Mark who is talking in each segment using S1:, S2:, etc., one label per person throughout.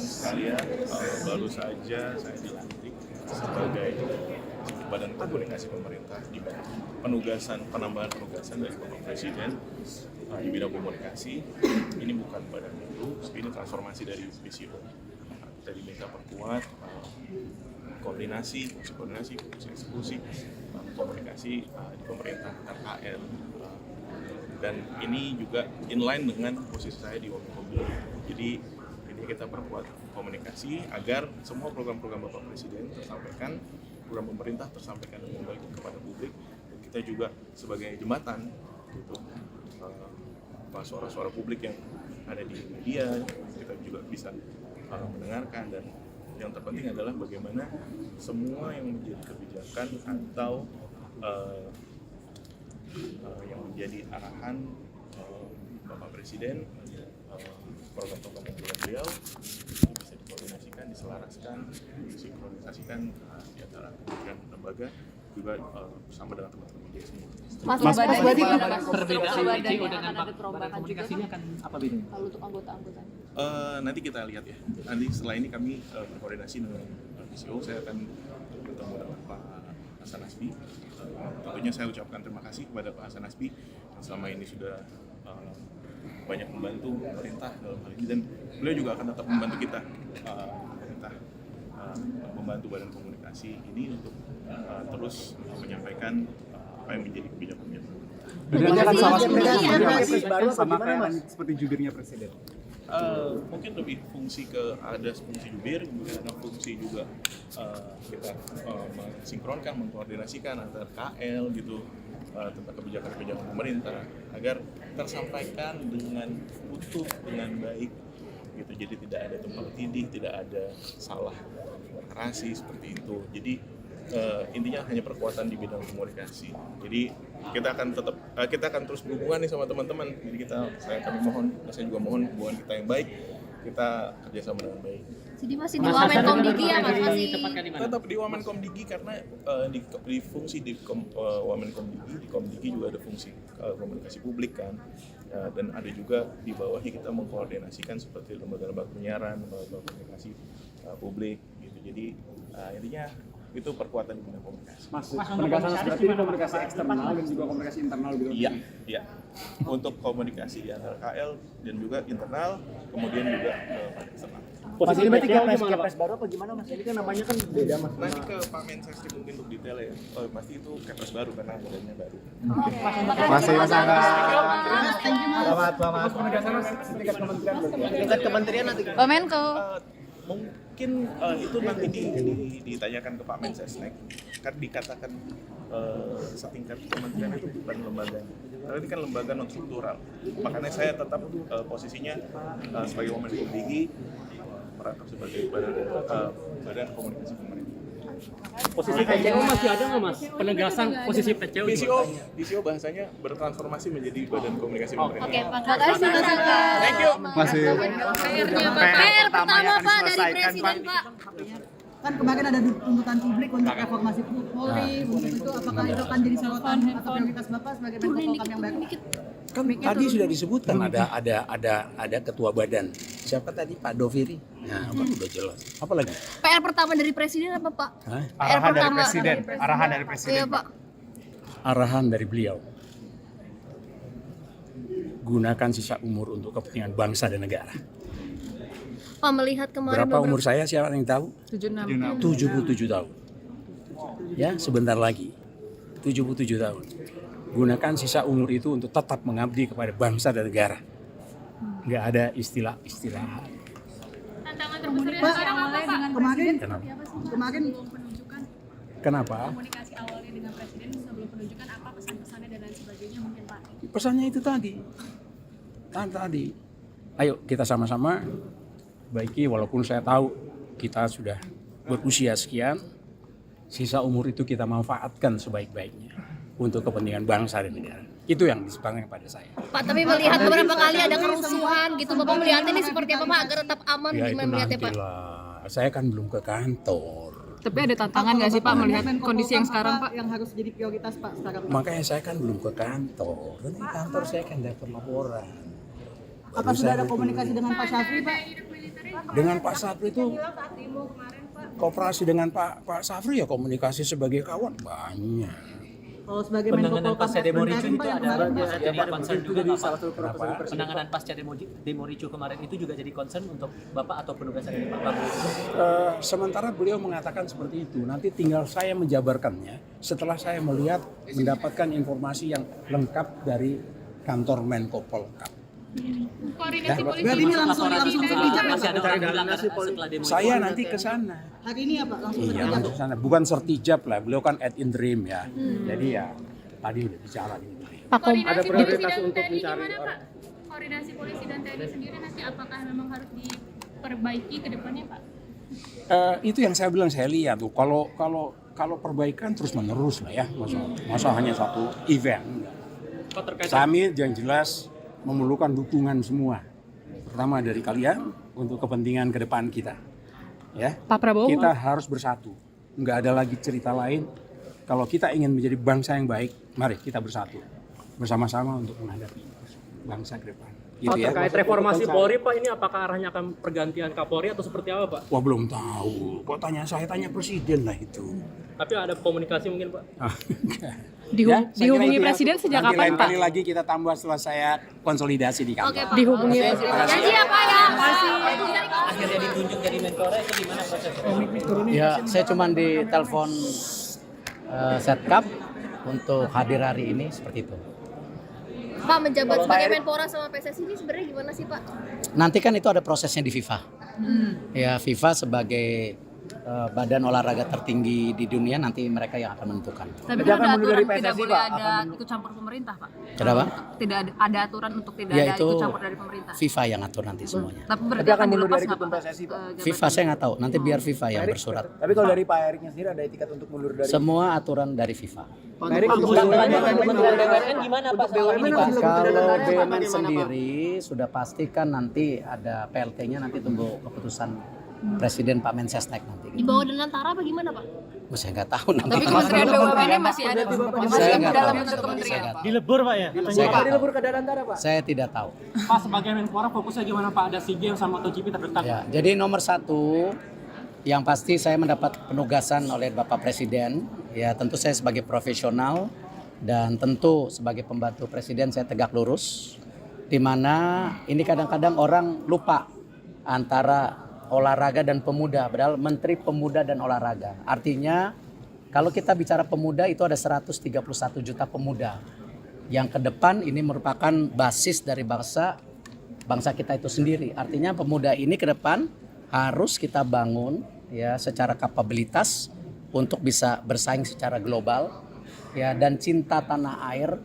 S1: teman-teman sekalian, baru saja saya dilantik sebagai Badan Komunikasi Pemerintah di penambahan penugasan dari Bapak Presiden di bidang komunikasi. Ini bukan badan baru, ini transformasi dari BCO. Kita diminta perkuat koordinasi, fungsi eksekusi, komunikasi di pemerintah RKL. Dan ini juga inline dengan posisi saya di Wamenkominfo. Jadi ini kita perkuat komunikasi agar semua program-program Bapak Presiden tersampaikan, program pemerintah tersampaikan dengan baik kepada publik. Kita juga sebagai jembatan gitu, suara-suara publik yang ada di media, kita juga bisa mendengarkan. Dan yang terpenting adalah bagaimana semua yang menjadi kebijakan atau yang menjadi arahan Bapak Presiden, program-program unggulan beliau bisa dikoordinasikan, diselaraskan, disinkronisasikan di antara kementerian lembaga juga bersama dengan teman-teman media semua.
S2: Mas berarti
S3: perbedaan BCO dengan Badan Komunikasi ini akan apa bedanya?
S2: Kalau untuk anggota-anggota
S1: Nanti kita lihat ya. Nanti setelah ini kami berkoordinasi dengan BCO, saya akan bertemu dengan Pak Hasan Nasbi. Tentunya saya ucapkan terima kasih kepada Pak Hasan Nasbi yang selama ini sudah banyak membantu pemerintah dalam hal ini, dan beliau juga akan tetap membantu kita, pemerintah membantu Badan Komunikasi ini untuk terus menyampaikan apa yang menjadi kebijakan-kebijakan.
S4: Berarti akan sama kayak seperti jubirnya Presiden.
S1: Mungkin lebih fungsi ada fungsi jubir, kemudian ada fungsi juga kita mensinkronkan, mengkoordinasikan antar KL gitu tentang kebijakan-kebijakan pemerintah agar tersampaikan dengan utuh, dengan baik gitu. Jadi tidak ada tumpang tindih, tidak ada salah narasi seperti itu. Jadi intinya hanya perkuatan di bidang komunikasi. Jadi kita akan terus berhubungan nih sama teman-teman. Jadi saya juga mohon hubungan kita yang baik, kita kerjasama dengan baik.
S2: jadi masih di Wamenkom Digi ya Mas, masih
S1: Tetap di Wamenkom Digi karena di fungsi di Wamenkom Digi, di Komdigi juga ada fungsi komunikasi publik kan. Dan ada juga di bawahnya kita mengkoordinasikan seperti lembaga-lembaga penyiaran, lembaga komunikasi publik gitu. Jadi intinya itu perkuatan di bidang komunikasi.
S4: Mas, penegasan berarti ini komunikasi eksternal dan juga komunikasi internal gitu.
S1: Iya. Untuk komunikasi di antara KL dan juga internal, kemudian juga eksternal.
S4: Posisi ini berarti Kepres baru apa gimana Mas? Ini kan namanya kan beda Mas.
S1: Nanti ke Pak Mensesnek mungkin untuk detail ya. Pasti itu Kepres baru karena badannya baru.
S4: Masih Mas Angga.
S2: Selamat.
S4: Selamat. Penegasan Mas setingkat kementerian berarti. Tingkat kementerian nanti.
S2: Wamenko.
S1: Mungkin itu nanti ditanyakan ke Pak Mensesnek. Kan dikatakan setingkat kementerian itu bukan lembaga. Karena ini kan lembaga non struktural. Makanya saya tetap posisinya sebagai Wamenkom Digi merangkap sebagai badan komunikasi pemerintah.
S3: Posisi PCO masih ada nggak Mas? Penegasan posisi PCO.
S1: BCO bahasanya bertransformasi menjadi badan komunikasi pemerintah.
S2: Oke, Pak. Makasih Mas Angga.
S1: Thank you.
S4: Masih
S2: PR pertama Pak dari Presiden Pak.
S5: Kan kemarin ada tuntutan publik untuk reformasi Polri, untuk itu apakah itu akan jadi sorotan atau prioritas Bapak sebagai Menko Polhukam yang baru?
S6: Kan tadi sudah disebutkan ada ketua badan. Siapa tadi Pak Doviri? Nah, udah jelas. Apa lagi?
S2: PR pertama dari Presiden apa Pak?
S6: Hah?
S4: Arahan dari Presiden.
S2: Iya Pak.
S6: Arahan dari beliau. Gunakan sisa umur untuk kepentingan bangsa dan negara.
S2: Pak melihat kemarin
S6: Berapa umur saya siapa yang tahu?
S2: 76.
S6: 77 tahun. Ya, sebentar lagi. 77 tahun. Gunakan sisa umur itu untuk tetap mengabdi kepada bangsa dan negara. Nggak ada istilah-istilah.
S7: Tantangan terbesarnya sekarang apa Pak?
S5: Kemarin
S6: Kenapa?
S7: Komunikasi awalnya dengan Presiden sebelum penunjukan apa pesan-pesannya dan lain sebagainya mungkin Pak?
S6: Pesannya itu tadi. Ayo kita sama-sama baiki, walaupun saya tahu kita sudah berusia sekian, sisa umur itu kita manfaatkan sebaik-baiknya untuk kepentingan bangsa dan negara. Itu yang disepakati pada saya.
S2: Pak, tapi melihat beberapa kali ada kerusuhan gitu, Bapak melihat ini seperti apa Pak agar tetap aman,
S6: Ya itu
S2: gimana melihatnya Pak?
S6: nantilah. Saya kan belum ke kantor.
S8: Tapi ada tantangan nggak sih Pak melihat kondisi yang sekarang Pak?
S5: Yang harus jadi prioritas Pak sekarang.
S6: Makanya saya kan belum ke kantor. Nanti kantor saya kan dapat laporan.
S5: Apa sudah ada komunikasi dengan Pak Syafri Pak?
S7: Hidup militernya
S6: Dengan Pak Safri itu kooperasi dengan Pak Safri ya komunikasi sebagai kawan banyak.
S5: Kalau sebagai Menko
S3: Penanganan pasca demo ricu itu ada jadi concern juga nggak, Pak?
S6: Kenapa?
S3: Penanganan pasca demo ricu kemarin itu juga jadi concern untuk Bapak atau penugasan dari Pak Prabowo?
S6: Sementara beliau mengatakan seperti itu, nanti tinggal saya menjabarkannya setelah saya mendapatkan informasi yang lengkap dari kantor Menko Polhukam.
S7: Koordinasi polisi.
S5: Berarti ini langsung sertijab ya,
S3: Masih
S5: Pak?
S3: ada orang bilang setelah demo
S6: Saya nanti ke sana.
S5: Hari ini ya Pak, langsung
S6: Iya,
S5: sertijab.
S6: langsung ke sana. Bukan sertijab lah, beliau kan ad interim ya. Jadi ya tadi udah bicara gitu.
S7: Koordinasi polisi dan TNI gimana, Pak? Koordinasi polisi dan TNI sendiri nanti apakah memang harus diperbaiki ke depannya, Pak?
S6: Itu yang saya bilang, saya lihat tuh kalau perbaikan terus menerus lah ya, masa hanya satu event.
S3: Pak, terkait
S6: Kami yang jelas memerlukan dukungan semua, pertama dari kalian untuk kepentingan ke depan kita. Ya,
S8: Pak Prabowo.
S6: kita harus bersatu. Nggak ada lagi cerita lain. Kalau kita ingin menjadi bangsa yang baik, mari kita bersatu bersama-sama untuk menghadapi bangsa ke depan.
S3: Pak,
S6: Gitu ya.
S3: terkait reformasi Polri, Pak, ini apakah arahnya akan pergantian Kapolri atau seperti apa, Pak?
S6: Wah, belum tahu. Kok tanya presiden lah itu.
S3: Tapi ada komunikasi mungkin, Pak?
S6: Ya, saya kira
S8: Dihubungi
S6: itu ya.
S8: presiden sejak
S6: Nanti
S8: kapan,
S6: lain
S8: Pak?
S6: kali lagi kita tambah setelah saya konsolidasi di kantor.
S2: Oke, Pak.
S8: Dihubungi presiden.
S2: Janji ya, Pak ya.
S3: Akhirnya ditunjuk jadi Menpora itu gimana prosesnya?
S9: Ya, saya cuma ditelepon Setkap untuk hadir hari ini seperti itu.
S2: Pak, menjabat sebagai Menpora sama PSSI ini sebenarnya gimana sih, Pak?
S9: Nanti kan itu ada prosesnya di FIFA. Ya, FIFA sebagai badan olahraga tertinggi di dunia, nanti mereka yang akan menentukan.
S8: Tapi kan ada aturan tidak boleh ada ikut campur pemerintah, Pak.
S9: Kenapa?
S8: Tidak ada aturan untuk tidak
S9: Ya,
S8: ada
S9: itu
S8: ikut campur dari pemerintah.
S9: FIFA yang atur nanti semuanya.
S8: Tapi berarti akan dilepas nggak, Pak?
S9: FIFA saya nggak tahu, nanti biar FIFA yang bersurat.
S4: Tapi kalau dari Pak Eriknya sendiri ada etikat untuk mundur dari
S9: Semua aturan dari FIFA.
S4: Pak Erik untuk
S3: BUMN gimana, Pak? Soal ini, Pak?
S9: Kalau BUMN sendiri sudah pastikan nanti ada PLT-nya, nanti tunggu keputusan Presiden Pak Mensesnek nanti.
S2: Di bawah Danantara apa gimana, Pak?
S9: Oh, saya nggak tahu nanti.
S8: Tapi Kementerian BUMN masih ada
S9: Saya nggak
S8: dalam
S9: tahu.
S8: bentuk kementerian.
S3: Dilebur, Pak, ya?
S9: Saya nggak tahu.
S4: ke Danantara, Pak.
S9: Saya tidak tahu.
S3: Pak, sebagai Menpora fokusnya gimana, Pak? Ada SEA Games sama MotoGP terdekat.
S9: Ya, jadi nomor satu yang pasti saya mendapat penugasan oleh Bapak Presiden. Ya, tentu saya sebagai profesional dan tentu sebagai pembantu Presiden saya tegak lurus. Di mana ini kadang-kadang orang lupa antara olahraga dan pemuda, padahal Menteri Pemuda dan Olahraga. Artinya kalau kita bicara pemuda itu ada 131 juta pemuda yang ke depan ini merupakan basis dari bangsa kita itu sendiri. Artinya pemuda ini ke depan harus kita bangun ya secara kapabilitas untuk bisa bersaing secara global ya, dan cinta tanah air,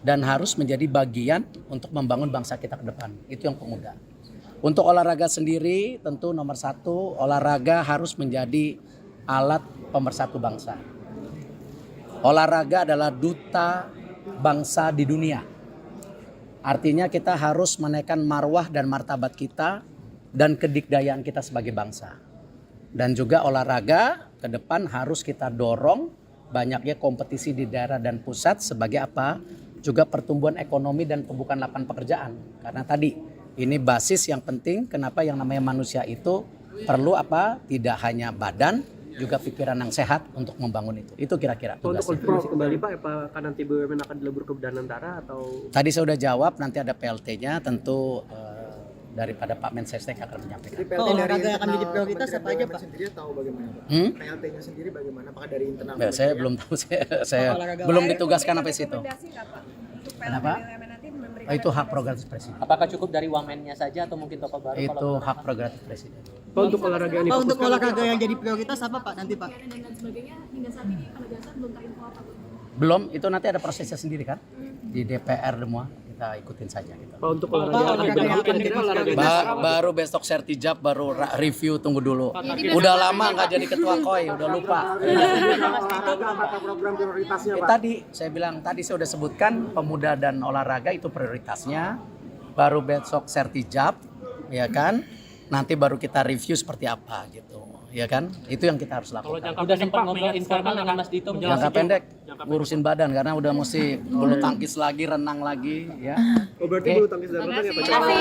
S9: dan harus menjadi bagian untuk membangun bangsa kita ke depan. Itu yang pemuda. Untuk olahraga sendiri tentu nomor satu, olahraga harus menjadi alat pemersatu bangsa. Olahraga adalah duta bangsa di dunia. Artinya kita harus menaikkan marwah dan martabat kita dan kedikdayaan kita sebagai bangsa. Dan juga olahraga ke depan harus kita dorong banyaknya kompetisi di daerah dan pusat sebagai apa? Juga pertumbuhan ekonomi dan pembukaan lapangan pekerjaan. Karena tadi ini basis yang penting, kenapa yang namanya manusia itu perlu apa? Tidak hanya badan, juga pikiran yang sehat untuk membangun itu. Itu kira-kira tugasnya.
S3: Untuk konfirmasi kembali, Pak, apakah nanti BUMN akan dilebur ke Danantara atau?
S9: Tadi saya sudah jawab, nanti ada PLT-nya, tentu daripada Pak Mensesnek akan menyampaikan.
S5: Olahraga yang akan jadi prioritas apa aja, Pak?
S4: Sendiri tahu bagaimana, Pak? PLT-nya sendiri bagaimana? Apakah dari internal?
S9: Ya, saya belum tahu, saya belum ditugaskan sampai situ. Kenapa? Oh, itu hak prerogatif Presiden.
S3: Apakah cukup dari wamennya saja atau mungkin tokoh baru?
S9: Itu hak prerogatif Presiden.
S3: Pak, untuk olahraga yang
S5: Pak, untuk olahraga yang jadi prioritas apa, Pak, nanti, Pak?
S7: Dan lain sebagainya hingga saat ini penegasan belum terinfo apa, Pak?
S9: Belum, itu nanti ada prosesnya sendiri kan? Di DPR semua, kita ikutin saja gitu.
S3: Pak, untuk olahraga yang kira-kira olahraga
S9: Baru besok sertijab, baru review, tunggu dulu. Udah lama nggak jadi ketua KOI, udah lupa.
S4: Program prioritasnya, Pak?
S9: Tadi saya bilang, tadi saya udah sebutkan pemuda dan olahraga itu prioritasnya. Baru besok sertijab, ya kan? Nanti baru kita review seperti apa gitu, ya kan? Itu yang kita harus lakukan.
S3: udah sempat ngobrol informal dengan Mas Dito.
S9: Jangka pendek, ngurusin badan karena udah mesti bulu tangkis lagi, renang lagi, ya.
S4: Oh, berarti bulu tangkis dan renang ya, Pak?
S8: Terima kasih.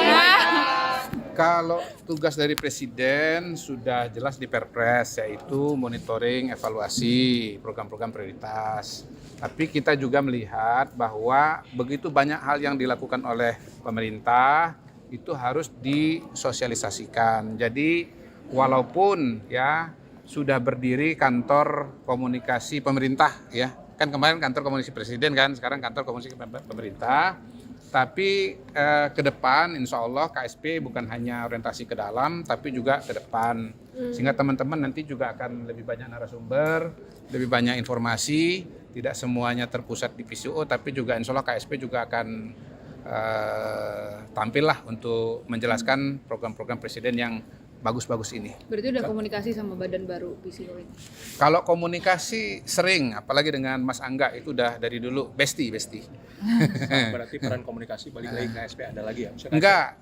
S10: Kalau tugas dari Presiden sudah jelas di Perpres, yaitu monitoring, evaluasi program-program prioritas. Tapi kita juga melihat bahwa begitu banyak hal yang dilakukan oleh pemerintah itu harus disosialisasikan. Jadi walaupun ya sudah berdiri kantor komunikasi pemerintah ya, kan kemarin kantor komunikasi Presiden kan, sekarang kantor komunikasi pemerintah. Tapi ke depan insya Allah KSP bukan hanya orientasi ke dalam tapi juga ke depan. Sehingga teman-teman nanti juga akan lebih banyak narasumber, lebih banyak informasi, tidak semuanya terpusat di PCO tapi juga insya Allah KSP juga akan tampil lah untuk menjelaskan program-program Presiden yang bagus-bagus ini.
S8: Berarti udah komunikasi sama badan baru PCO ini?
S10: Kalau komunikasi sering, apalagi dengan Mas Angga itu udah dari dulu besti.
S3: Berarti peran komunikasi balik lagi ke KSP ada lagi ya?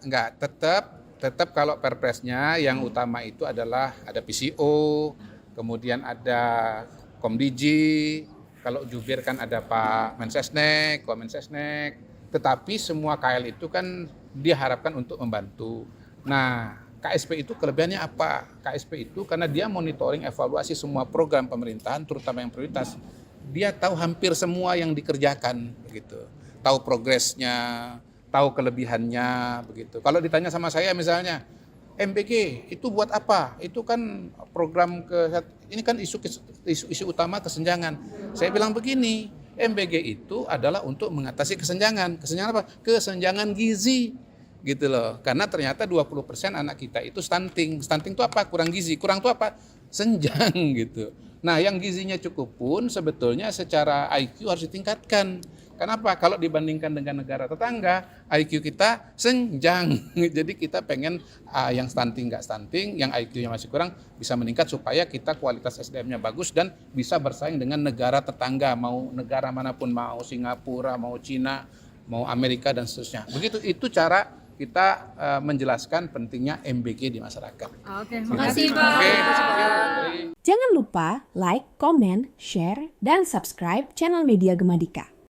S10: Enggak, tetap kalau perpresnya yang utama itu adalah ada PCO, kemudian ada Komdiji, kalau jubir kan ada Pak Mensesnek, Wamensesnek, tetapi semua KL itu kan diharapkan untuk membantu. Nah, KSP itu kelebihannya apa? KSP itu karena dia monitoring evaluasi semua program pemerintahan terutama yang prioritas. Dia tahu hampir semua yang dikerjakan begitu. Tahu progresnya, tahu kelebihannya begitu. Kalau ditanya sama saya misalnya, MBG itu buat apa? Itu kan program ini kan isu utama kesenjangan. Saya bilang begini, MBG itu adalah untuk mengatasi kesenjangan. Kesenjangan apa? Kesenjangan gizi. Gitu loh, karena ternyata 20% anak kita itu stunting. Stunting itu apa? Kurang gizi. Kurang itu apa? Senjang gitu. Nah, yang gizinya cukup pun sebetulnya secara IQ harus ditingkatkan. Kenapa? Kalau dibandingkan dengan negara tetangga, IQ kita senjang. Jadi kita pengen yang stunting nggak stunting, yang IQ-nya masih kurang bisa meningkat supaya kita kualitas SDM-nya bagus dan bisa bersaing dengan negara tetangga, mau negara manapun, mau Singapura, mau Cina, mau Amerika dan seterusnya. Begitu itu cara kita menjelaskan pentingnya MBG di masyarakat.
S8: Oke, makasih Pak.
S11: Jangan lupa like, comment, share, dan subscribe channel Media Gemadika.